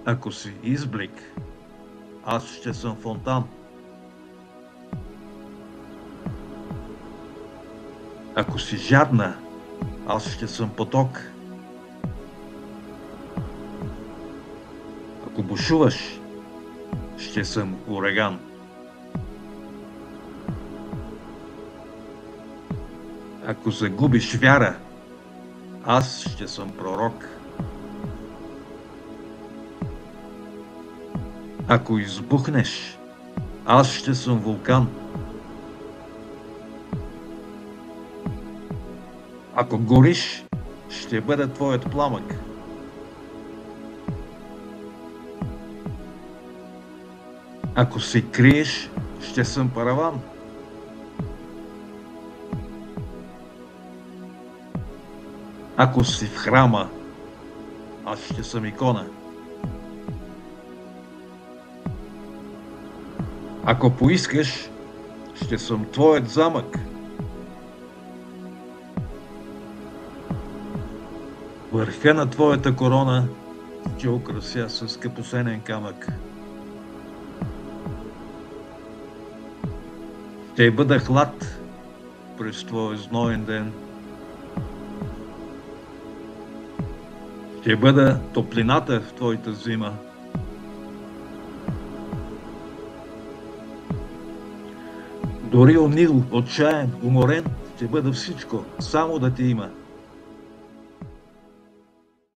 Ако си изблик, аз ще съм фонтан. Ако си жадна, аз ще съм поток. Ако бушуваш, ще съм ураган. Ако загубиш вяра, аз ще съм пророк. Ако избухнеш, аз ще съм вулкан. Ако гориш, ще бъда твоят пламък. Ако се криеш, ще съм параван. Ако си в храма, аз ще съм икона. Ако поискаш, ще съм твоят замък. Върха на твоята корона ще украся с скъпоценен камък. Ще бъда хлад през твой зноен ден. Ще бъда топлината в твоята зима. Дори онил, отчаян, уморен, ще бъда всичко, само да те има.